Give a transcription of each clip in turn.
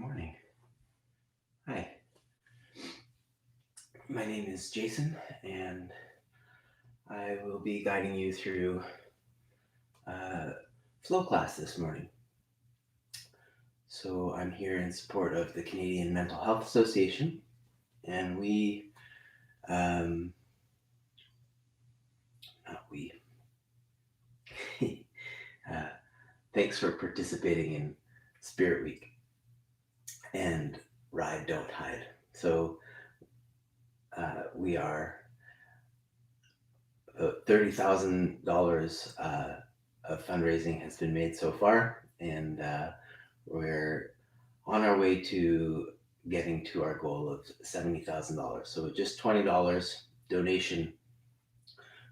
Morning. Hi, my name is Jason, and I will be guiding you through flow class this morning. So I'm here in support of the Canadian Mental Health Association, and not we, uh, thanks for participating in Spirit Week and Ride Don't Hide. So we are about $30,000 of fundraising has been made so far, and we're on our way to getting to our goal of $70,000. So with just $20 donation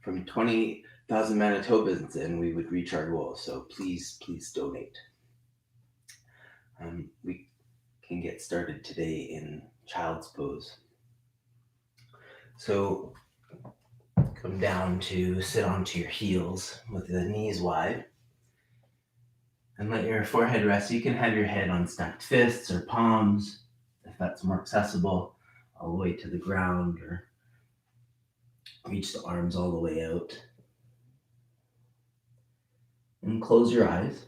from 20,000 Manitobans, and we would reach our goal. So please donate. We can get started today in child's pose. So come down to sit onto your heels with the knees wide. And let your forehead rest. You can have your head on stacked fists or palms, if that's more accessible, all the way to the ground, or reach the arms all the way out. And close your eyes.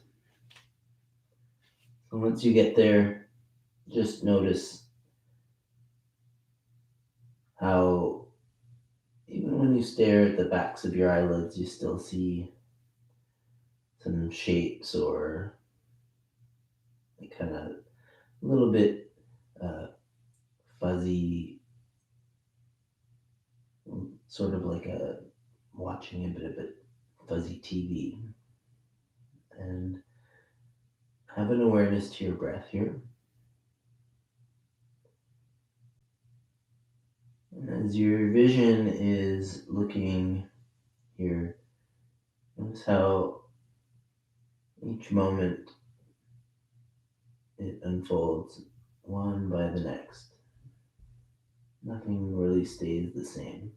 So once you get there, just notice how even when you stare at the backs of your eyelids, you still see some shapes or kind of a little bit fuzzy, sort of like watching a bit of fuzzy TV. And have an awareness to your breath here. And as your vision is looking here, notice how each moment it unfolds one by the next. Nothing really stays the same.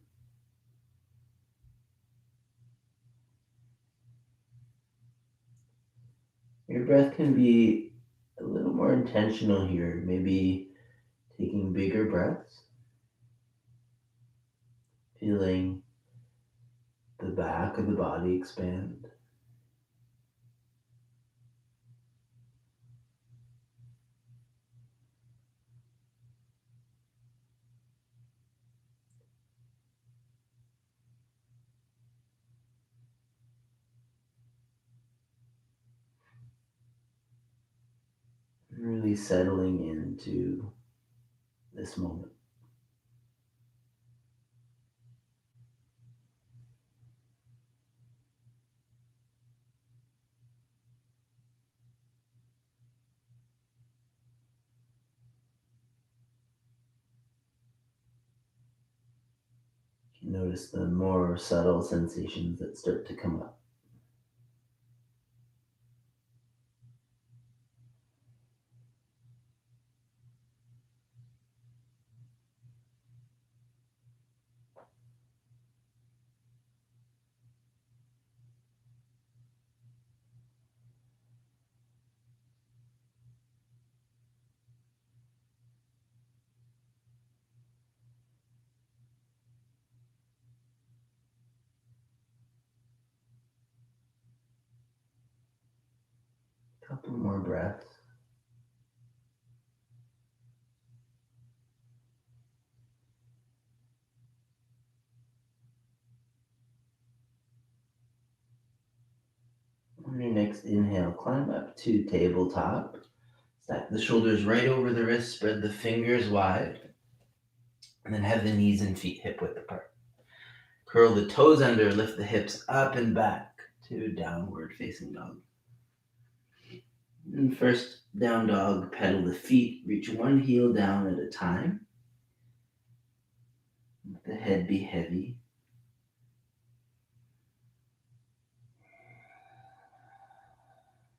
Your breath can be a little more intentional here, maybe taking bigger breaths, feeling the back of the body expand. Really settling into this moment. Notice the more subtle sensations that start to come up. A couple more breaths. On your next inhale, climb up to tabletop. Stack the shoulders right over the wrists, spread the fingers wide, and then have the knees and feet hip width apart. Curl the toes under, lift the hips up and back to downward facing dog. And first down dog, pedal the feet, reach one heel down at a time. Let the head be heavy.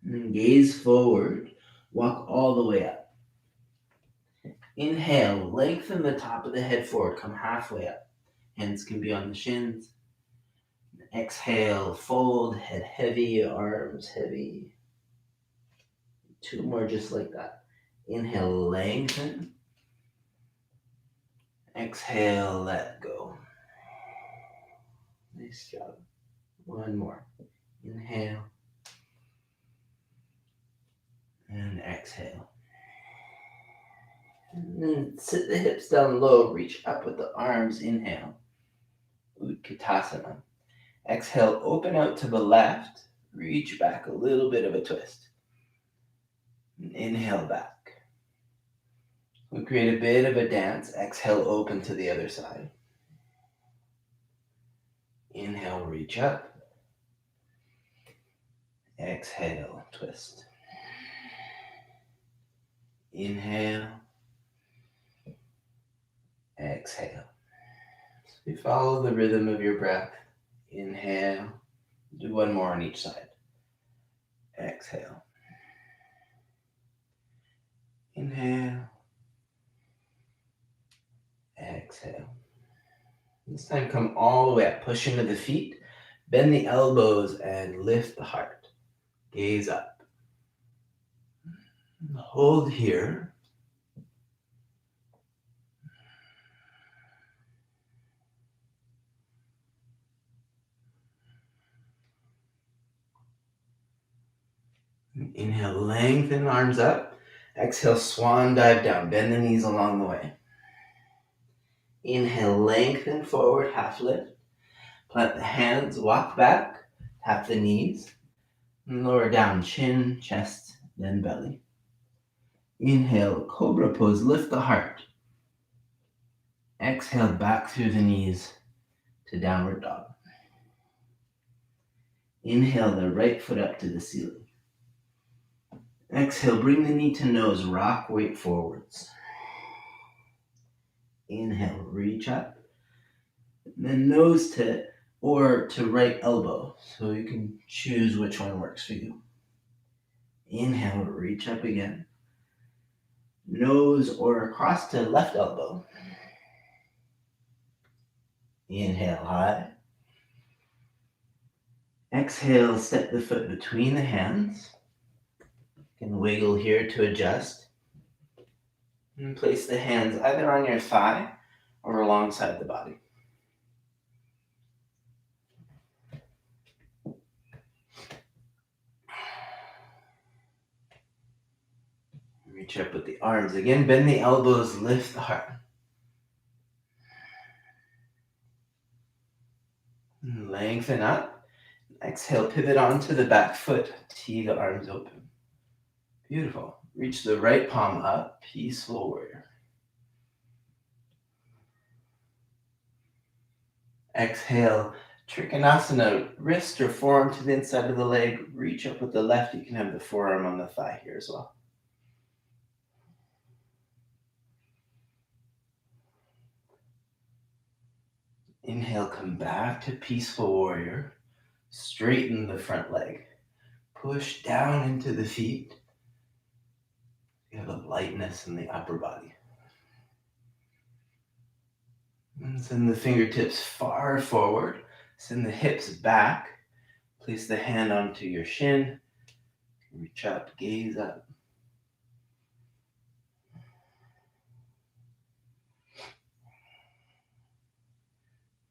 And then gaze forward, walk all the way up. Inhale, lengthen the top of the head forward, come halfway up. Hands can be on the shins. Exhale, fold, head heavy, arms heavy. Two more just like that. Inhale, lengthen. Exhale, let go. Nice job. One more. Inhale. And exhale. And then sit the hips down low. Reach up with the arms. Inhale. Utkatasana. Exhale, open out to the left. Reach back, a little bit of a twist. And inhale back. We create a bit of a dance. Exhale, open to the other side. Inhale, reach up. Exhale, twist. Inhale. Exhale. So you follow the rhythm of your breath. Inhale. Do one more on each side. Exhale. Inhale. Exhale. This time come all the way up. Push into the feet. Bend the elbows and lift the heart. Gaze up. Hold here. Inhale, lengthen arms up. Exhale, swan dive down. Bend the knees along the way. Inhale, lengthen forward, half lift. Plant the hands, walk back, tap the knees. And lower down, chin, chest, then belly. Inhale, cobra pose, lift the heart. Exhale, back through the knees to downward dog. Inhale, the right foot up to the ceiling. Exhale, bring the knee to nose, rock weight forwards. Inhale, reach up. Then nose to right elbow. So you can choose which one works for you. Inhale, reach up again. Nose or across to left elbow. Inhale, high. Exhale, step the foot between the hands. You can wiggle here to adjust. And place the hands either on your thigh or alongside the body. Reach up with the arms. Again, bend the elbows, lift the heart. And lengthen up. Exhale, pivot onto the back foot. Tee the arms open. Beautiful. Reach the right palm up. Peaceful warrior. Exhale, Trikonasana. Wrist or forearm to the inside of the leg. Reach up with the left. You can have the forearm on the thigh here as well. Inhale, come back to peaceful warrior. Straighten the front leg. Push down into the feet. You have a lightness in the upper body. And send the fingertips far forward. Send the hips back. Place the hand onto your shin. Reach up, gaze up.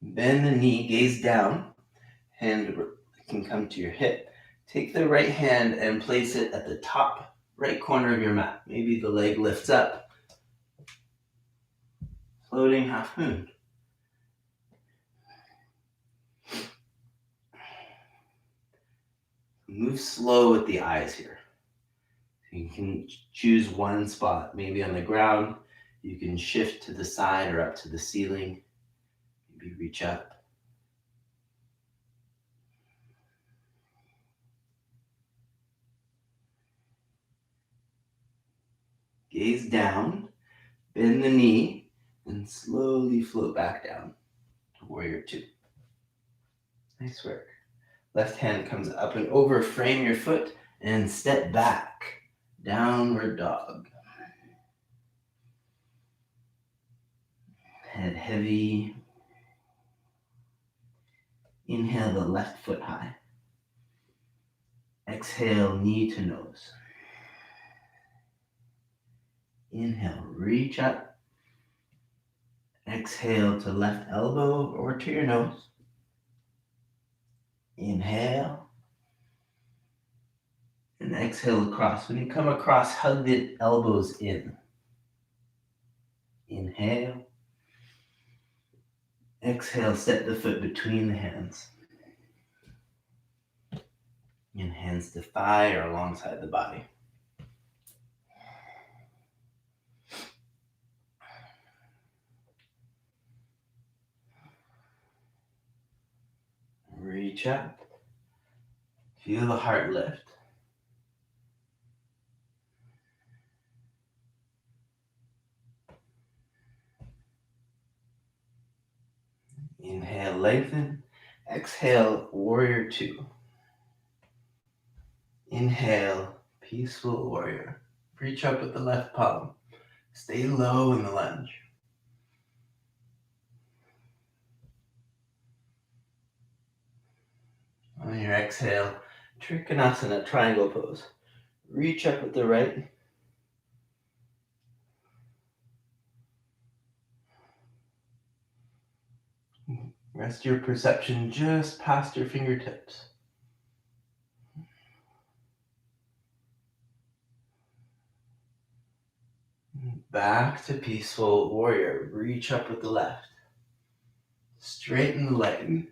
Bend the knee, gaze down. Hand can come to your hip. Take the right hand and place it at the top right corner of your mat. Maybe the leg lifts up. Floating half moon. Move slow with the eyes here. You can choose one spot, maybe on the ground. You can shift to the side or up to the ceiling. Maybe reach up. Gaze down, bend the knee, and slowly float back down to warrior two. Nice work. Left hand comes up and over, frame your foot, and step back. Downward dog. Head heavy. Inhale the left foot high. Exhale, knee to nose. Inhale, reach up. Exhale to left elbow or to your nose. Inhale. And exhale across. When you come across, hug the elbows in. Inhale. Exhale, step the foot between the hands. And hands to thigh or alongside the body. Reach up. Feel the heart lift. Inhale, lengthen. Exhale, warrior two. Inhale, peaceful warrior. Reach up with the left palm. Stay low in the lunge. On your exhale, Trikonasana, triangle pose. Reach up with the right. Rest your perception just past your fingertips. Back to peaceful warrior. Reach up with the left. Straighten the leg.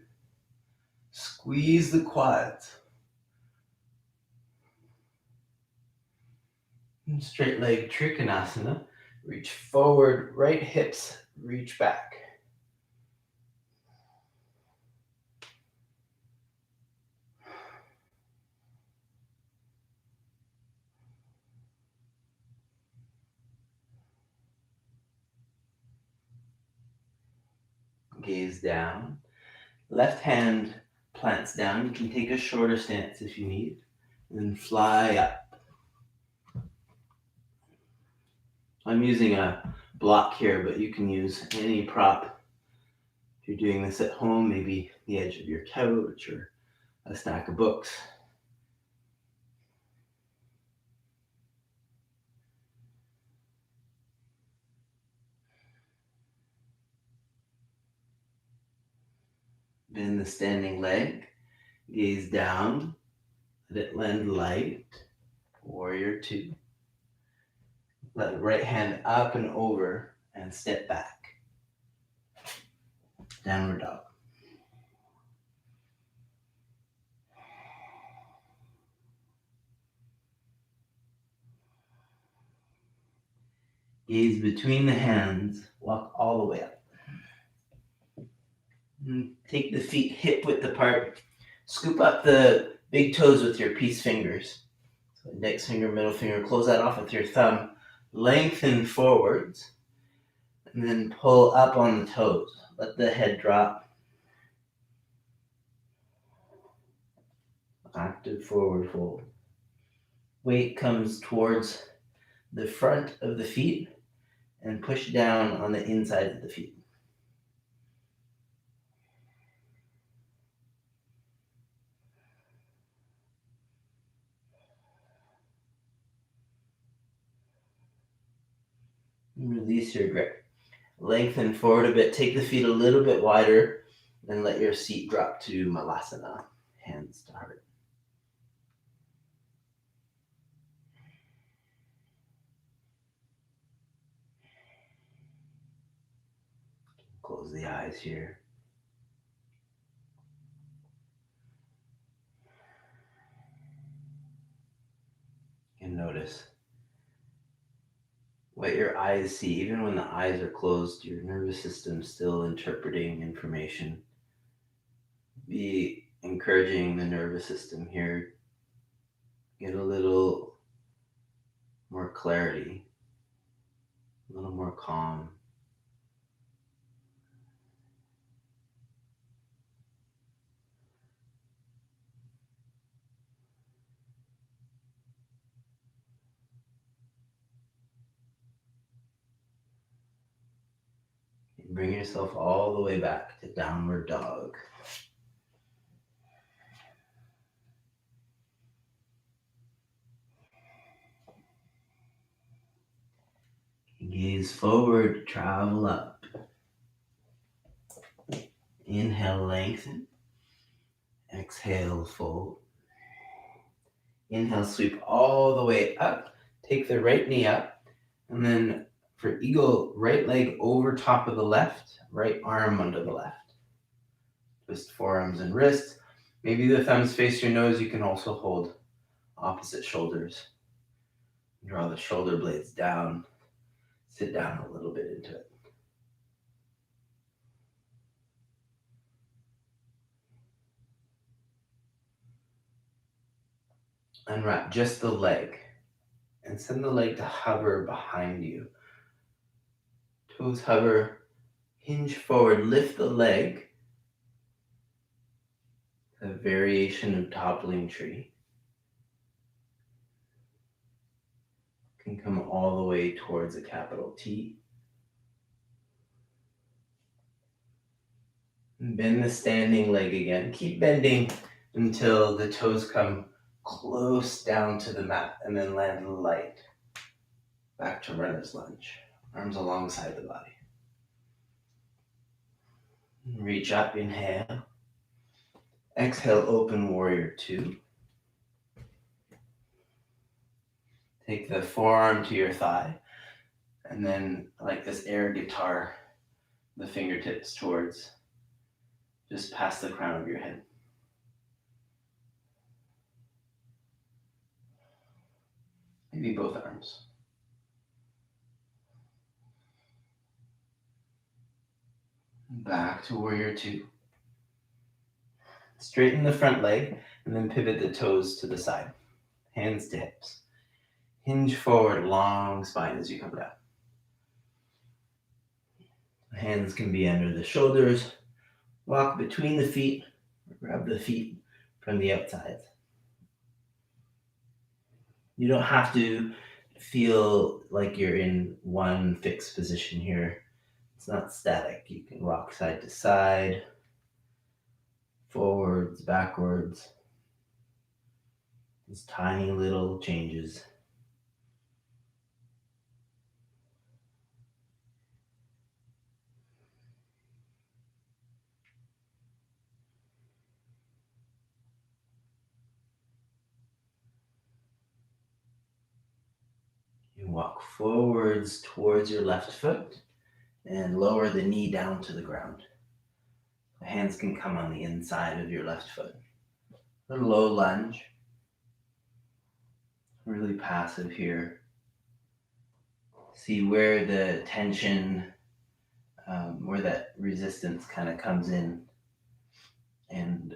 Squeeze the quads. Straight leg Trikonasana. Reach forward, right hips, reach back. Gaze down. Left hand plants down. You can take a shorter stance if you need. And then fly up. I'm using a block here, but you can use any prop. If you're doing this at home, maybe the edge of your couch or a stack of books. Bend the standing leg. Gaze down. Let it land light. Warrior two. Let the right hand up and over and step back. Downward dog. Gaze between the hands. Walk all the way up. Take the feet hip width apart. Scoop up the big toes with your peace fingers. So index finger, middle finger. Close that off with your thumb. Lengthen forwards. And then pull up on the toes. Let the head drop. Active forward fold. Weight comes towards the front of the feet and push down on the inside of the feet. Release your grip. Lengthen forward a bit. Take the feet a little bit wider. Then let your seat drop to Malasana. Hands to heart. Close the eyes here. And notice what your eyes see. Even when the eyes are closed, your nervous system's still interpreting information. Be encouraging the nervous system here. Get a little more clarity, a little more calm. Bring yourself all the way back to downward dog. Gaze forward, travel up. Inhale, lengthen. Exhale, fold. Inhale, sweep all the way up. Take the right knee up. And then for eagle, right leg over top of the left, right arm under the left. Twist forearms and wrists. Maybe the thumbs face your nose. You can also hold opposite shoulders. Draw the shoulder blades down. Sit down a little bit into it. Unwrap just the leg and send the leg to hover behind you. Toes hover, hinge forward, lift the leg. A variation of toppling tree. Can come all the way towards a capital T. And bend the standing leg again. Keep bending until the toes come close down to the mat and then land light. Back to runner's lunge. Arms alongside the body. Reach up, inhale. Exhale, open warrior two. Take the forearm to your thigh. And then, like this air guitar, the fingertips towards just past the crown of your head. Maybe both arms. Back to warrior two. Straighten the front leg and then pivot the toes to the side. Hands to hips. Hinge forward, long spine as you come down. Hands can be under the shoulders. Walk between the feet. Grab the feet from the outside. You don't have to feel like you're in one fixed position here. It's not static. You can rock side to side, forwards, backwards. These tiny little changes. You walk forwards towards your left foot and lower the knee down to the ground. The hands can come on the inside of your left foot. A low lunge. Really passive here. See where the tension, where that resistance kind of comes in, and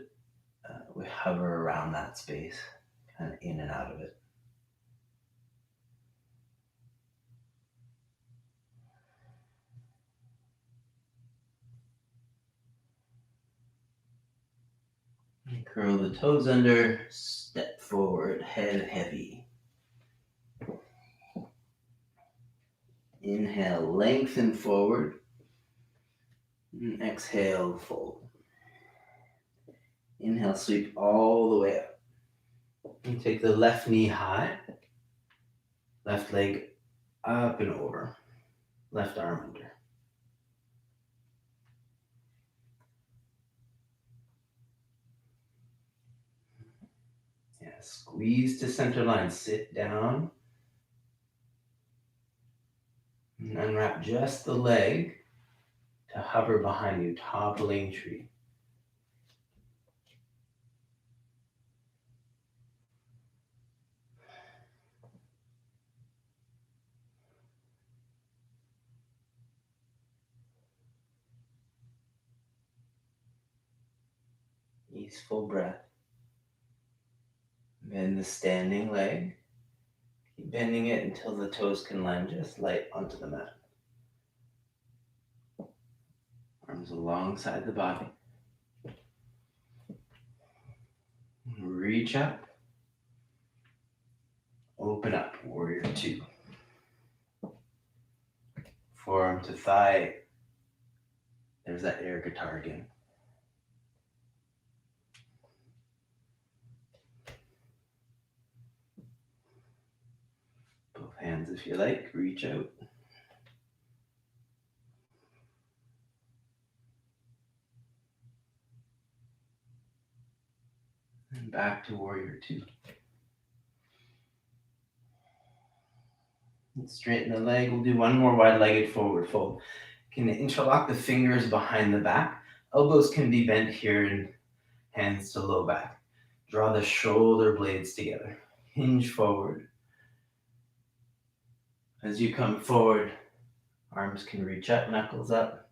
we hover around that space, kind of in and out of it. And curl the toes under, step forward, head heavy. Inhale, lengthen forward. And exhale, fold. Inhale, sweep all the way up. And take the left knee high. Left leg up and over. Left arm under. Yeah, squeeze to center line. Sit down. And unwrap just the leg to hover behind you, toppling tree. Easeful breath. Bend the standing leg. Keep bending it until the toes can land just light onto the mat. Arms alongside the body. Reach up. Open up, warrior two. Forearm to thigh. There's that air guitar again. Both hands if you like, reach out. And back to warrior two. And straighten the leg. We'll do one more wide-legged forward fold. You can interlock the fingers behind the back. Elbows can be bent here and hands to low back. Draw the shoulder blades together. Hinge forward. As you come forward, arms can reach up, knuckles up.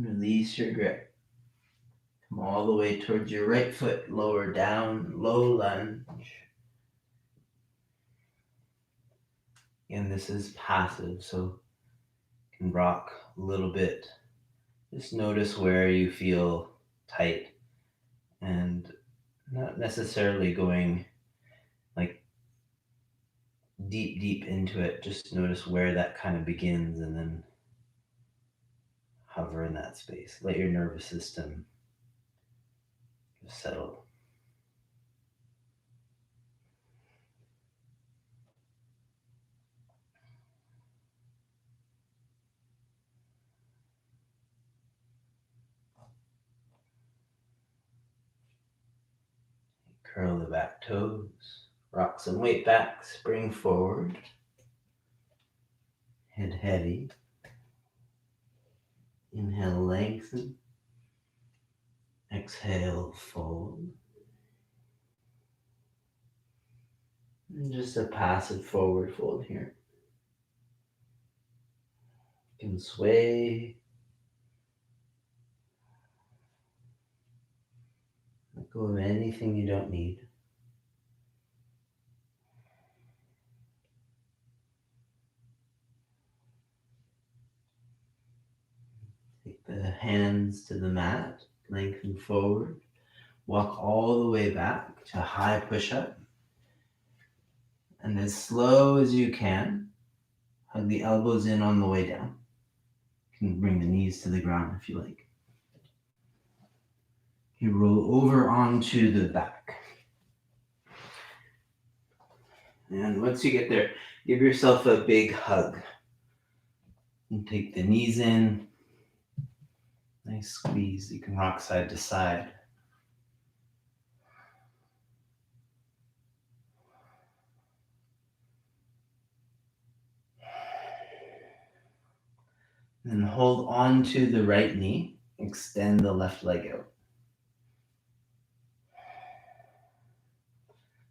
Release your grip. Come all the way towards your right foot, lower down, low lunge. And this is passive, so you can rock a little bit. Just notice where you feel tight and not necessarily going like deep into it. Just notice where that kind of begins and then hover in that space. Let your nervous system settle. Curl the back toes. Rock some weight back. Spring forward. Head heavy. Inhale, lengthen. Exhale, fold. And just a passive forward fold here. You can sway. Let go of anything you don't need. Take the hands to the mat, lengthen forward. Walk all the way back to high push-up. And as slow as you can, hug the elbows in on the way down. You can bring the knees to the ground if you like. You roll over onto the back. And once you get there, give yourself a big hug. And take the knees in. Nice squeeze. You can rock side to side. Then hold on to the right knee. Extend the left leg out.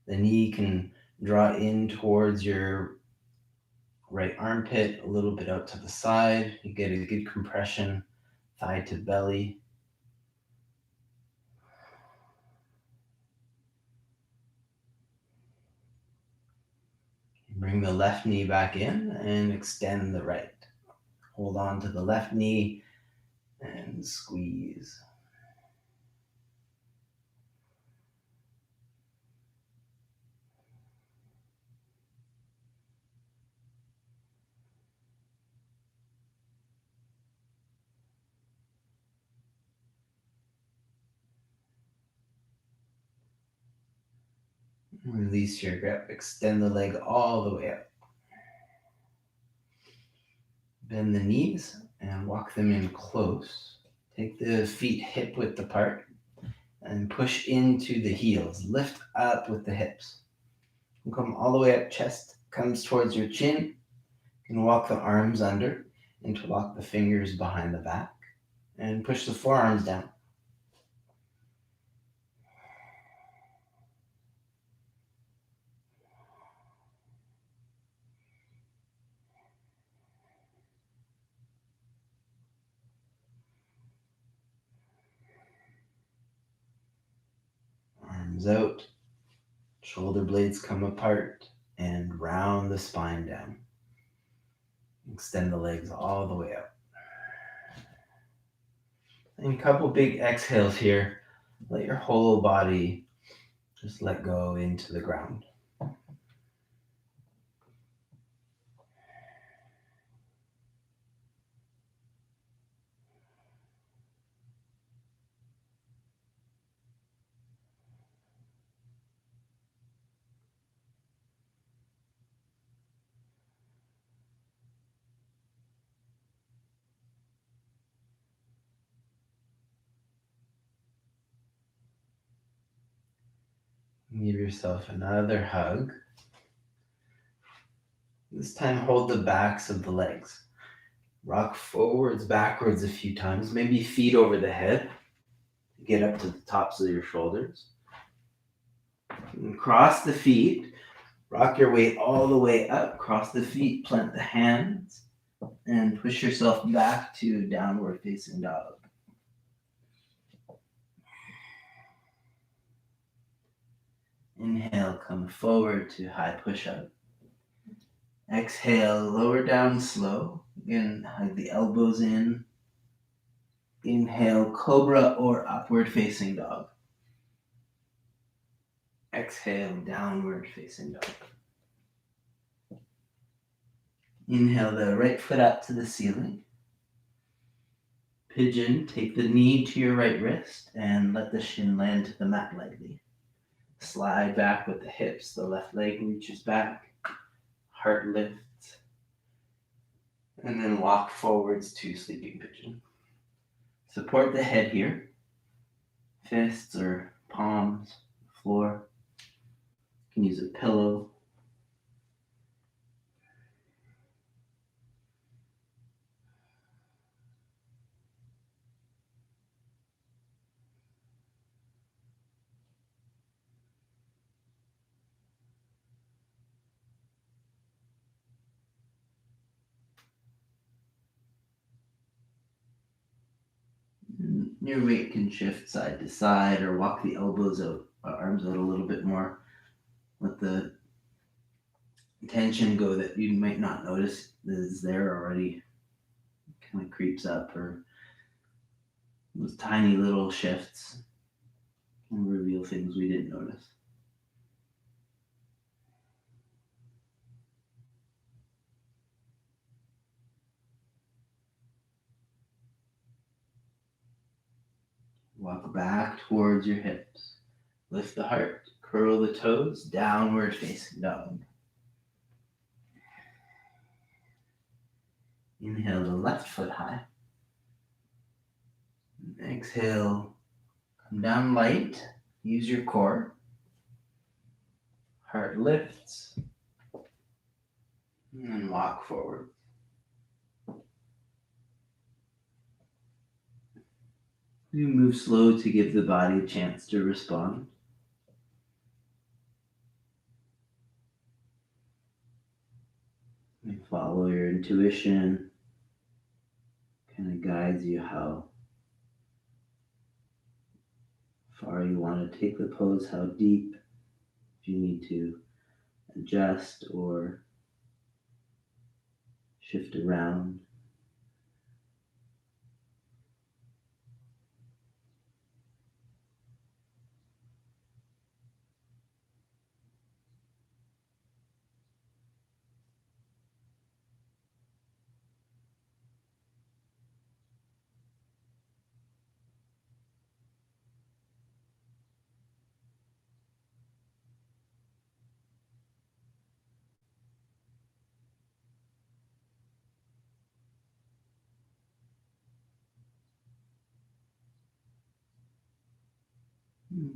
The knee can draw in towards your right armpit, a little bit out to the side. You get a good compression, thigh to belly. Bring the left knee back in and extend the right. Hold on to the left knee and squeeze. Release your grip. Extend the leg all the way up. Bend the knees and walk them in close. Take the feet hip width apart and push into the heels. Lift up with the hips. And come all the way up. Chest comes towards your chin. You can walk the arms under. Interlock the fingers behind the back. And push the forearms down. Arms out. Shoulder blades come apart and round the spine down. Extend the legs all the way up. And a couple big exhales here. Let your whole body Just let go into the ground. Give yourself another hug. This time hold the backs of the legs. Rock forwards, backwards a few times, maybe feet over the head. Get up to the tops of your shoulders. And cross the feet. Rock your weight all the way up. Cross the feet, plant the hands, and push yourself back to downward facing dog. Inhale, come forward to high push-up. Exhale, lower down slow. Again, hug the elbows in. Inhale, cobra or upward facing dog. Exhale, downward facing dog. Inhale the right foot up to the ceiling. Pigeon, take the knee to your right wrist and let the shin land to the mat lightly. Slide back with the hips. The left leg reaches back. Heart lifts. And then walk forwards to sleeping pigeon. Support the head here. Fists or palms, floor. You can use a pillow. Your weight can shift side to side or walk the elbows out, arms out a little bit more. Let the tension go that you might not notice is there already. Kind of creeps up, or those tiny little shifts can reveal things we didn't notice. Walk back towards your hips. Lift the heart, curl the toes, downward facing dog. Inhale the left foot high. Exhale, come down light. Use your core. Heart lifts. And then walk forward. You move slow to give the body a chance to respond. You follow your intuition. Kind of guides you how far you want to take the pose, how deep, if you need to adjust or shift around.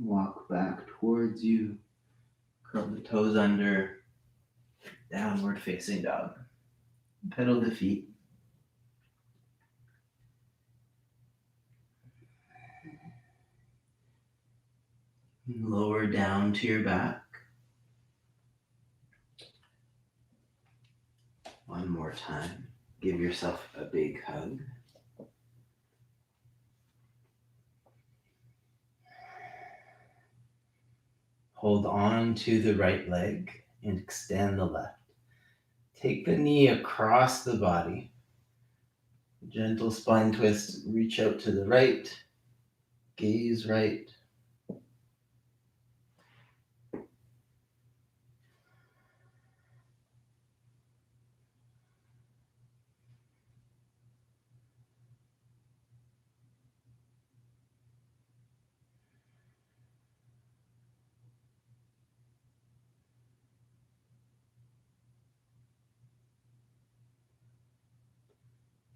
Walk back towards you. Curl the toes under. Downward facing dog. Pedal the feet. Lower down to your back. One more time. Give yourself a big hug. Hold on to the right leg and extend the left. Take the knee across the body. Gentle spine twist. Reach out to the right. Gaze right.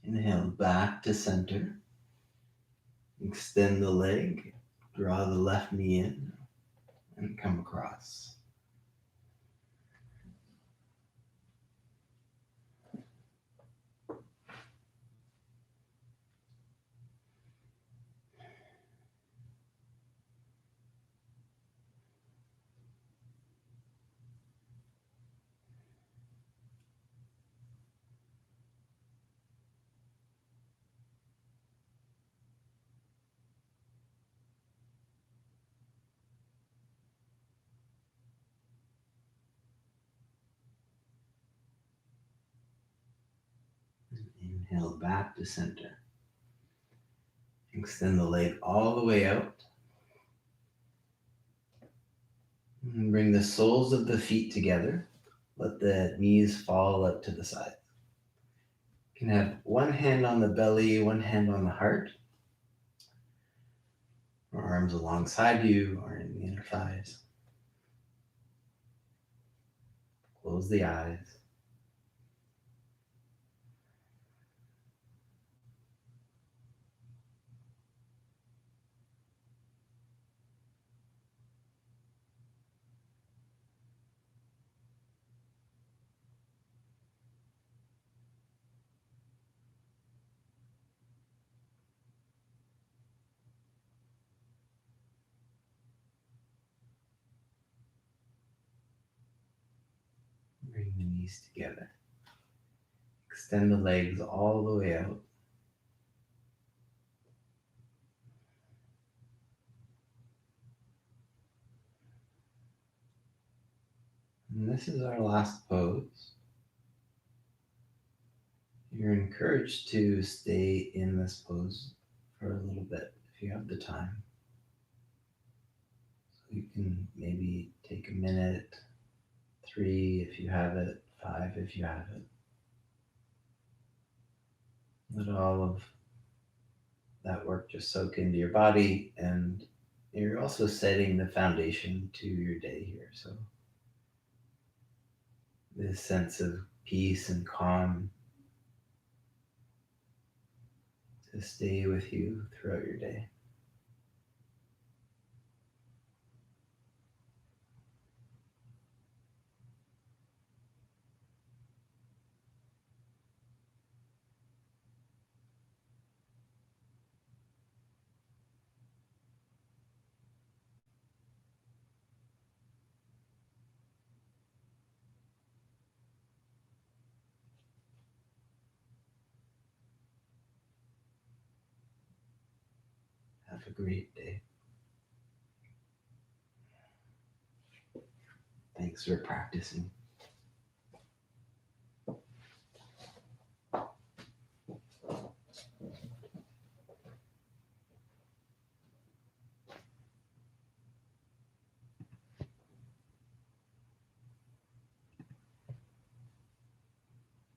Inhale back to center. Extend the leg. Draw the left knee in and come across. Inhale back to center. Extend the leg all the way out. And bring the soles of the feet together. Let the knees fall up to the side. You can have one hand on the belly, one hand on the heart, or arms alongside you or in the inner thighs. Close the eyes. Bring the knees together. Extend the legs all the way out. And this is our last pose. You're encouraged to stay in this pose for a little bit if you have the time. So you can maybe take a minute, 3 if you have it, 5 if you have it. Let all of that work just soak into your body, and you're also setting the foundation to your day here. So this sense of peace and calm to stay with you throughout your day. Have a great day. Thanks for practicing.